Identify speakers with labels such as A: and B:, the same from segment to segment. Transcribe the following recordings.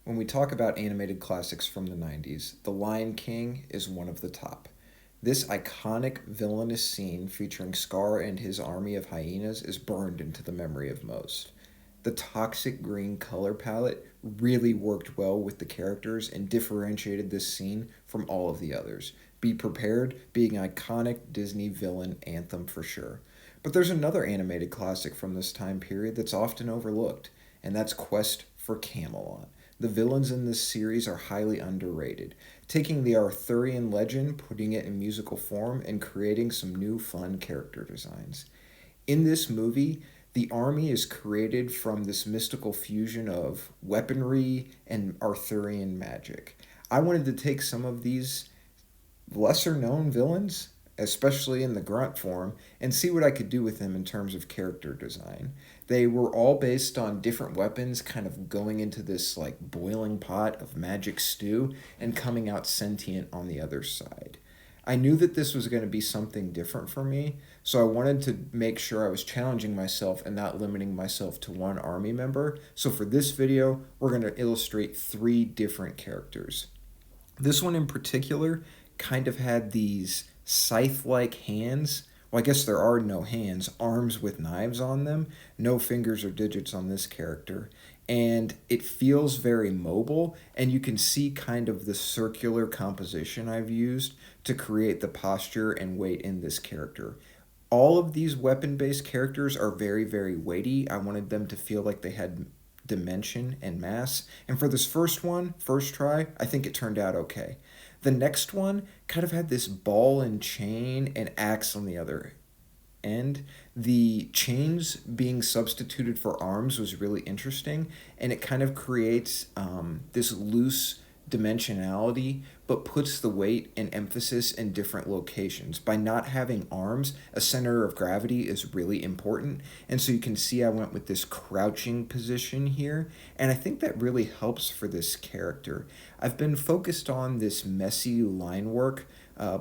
A: When we talk about animated classics from the 90s, The Lion King is one of the top. This iconic villainous scene featuring Scar and his army of hyenas is burned into the memory of most. The toxic green color palette really worked well with the characters and differentiated this scene from all of the others. Be Prepared being an iconic Disney villain anthem for sure. But there's another animated classic from this time period that's often overlooked, and that's Quest for Camelot. The villains in this series are highly underrated, taking the Arthurian legend, putting it in musical form, and creating some new fun character designs. In this movie, the army is created from this mystical fusion of weaponry and Arthurian magic. I wanted to take some of these lesser known villains, especially in the grunt form, and see what I could do with them in terms of character design. They were all based on different weapons, kind of going into this like boiling pot of magic stew and coming out sentient on the other side. I knew that this was going to be something different for me, so I wanted to make sure I was challenging myself and not limiting myself to one army member. So for this video, we're going to illustrate three different characters. This one in particular kind of had these scythe-like hands. Well, I guess there are no hands, arms with knives on them, no fingers or digits on this character. And it feels very mobile, and you can see kind of the circular composition I've used to create the posture and weight in this character. All of these weapon-based characters are very, very weighty. I wanted them to feel like they had dimension and mass. And for this first one, first try, I think it turned out okay. The next one kind of had this ball and chain and axe on the other end. The chains being substituted for arms was really interesting, and it kind of creates this loose dimensionality, but puts the weight and emphasis in different locations. By not having arms, a center of gravity is really important, and so you can see I went with this crouching position here, and I think that really helps for this character. I've been focused on this messy line work,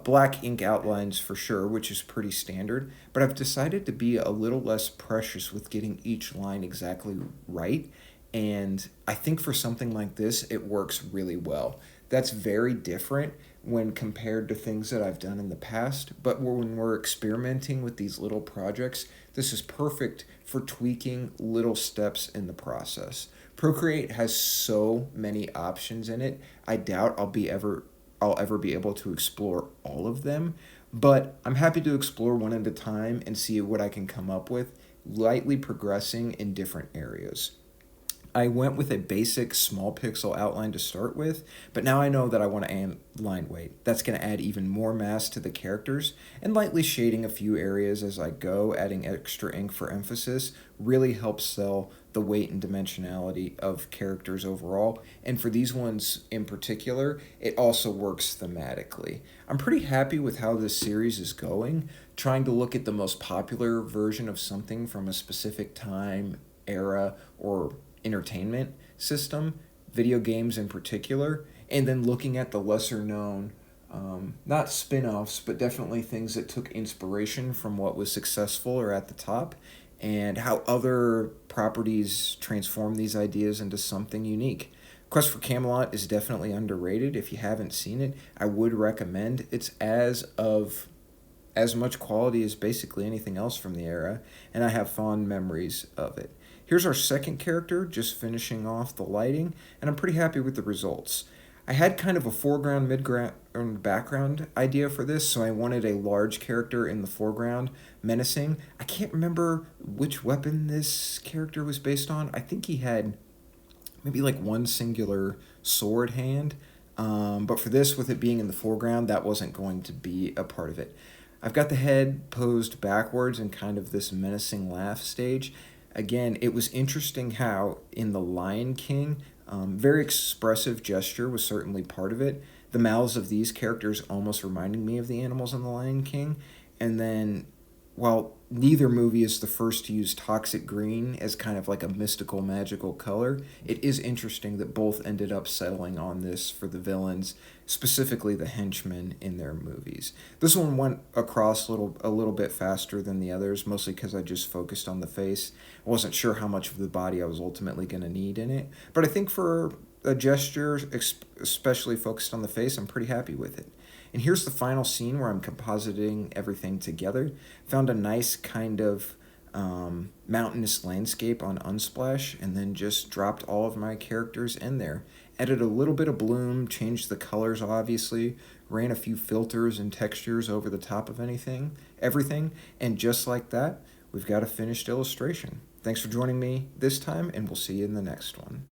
A: black ink outlines for sure, which is pretty standard, but I've decided to be a little less precious with getting each line exactly right, and I think for something like this, it works really well. That's very different when compared to things that I've done in the past, but when we're experimenting with these little projects, this is perfect for tweaking little steps in the process. Procreate has so many options in it. I doubt I'll ever be able to explore all of them, but I'm happy to explore one at a time and see what I can come up with, lightly progressing in different areas. I went with a basic small pixel outline to start with, but now I know that I want to add line weight. That's going to add even more mass to the characters, and lightly shading a few areas as I go, adding extra ink for emphasis, really helps sell the weight and dimensionality of characters overall. And for these ones in particular, it also works thematically. I'm pretty happy with how this series is going, trying to look at the most popular version of something from a specific time, era, or entertainment system, video games in particular, and then looking at the lesser known, not spin offs, but definitely things that took inspiration from what was successful or at the top, and how other properties transform these ideas into something unique. Quest for Camelot is definitely underrated. If you haven't seen it, I would recommend. It's as much quality as basically anything else from the era, and I have fond memories of it. Here's our second character, just finishing off the lighting, and I'm pretty happy with the results. I had kind of a foreground, midground, and background idea for this, so I wanted a large character in the foreground, menacing. I can't remember which weapon this character was based on. I think he had maybe like one singular sword hand, but for this, with it being in the foreground, that wasn't going to be a part of it. I've got the head posed backwards in kind of this menacing laugh stage. Again, it was interesting how in The Lion King, very expressive gesture was certainly part of it. The mouths of these characters almost reminding me of the animals in The Lion King. And then, while neither movie is the first to use toxic green as kind of like a mystical, magical color, it is interesting that both ended up settling on this for the villains, specifically the henchmen in their movies. This one went across a little bit faster than the others, mostly because I just focused on the face. I wasn't sure how much of the body I was ultimately going to need in it, but I think for a gesture, especially focused on the face. I'm pretty happy with it. And here's the final scene where I'm compositing everything together. Found a nice kind of mountainous landscape on Unsplash, and then just dropped all of my characters in there. Added a little bit of bloom, changed the colors obviously, ran a few filters and textures over the top of everything, and just like that, we've got a finished illustration. Thanks for joining me this time, and we'll see you in the next one.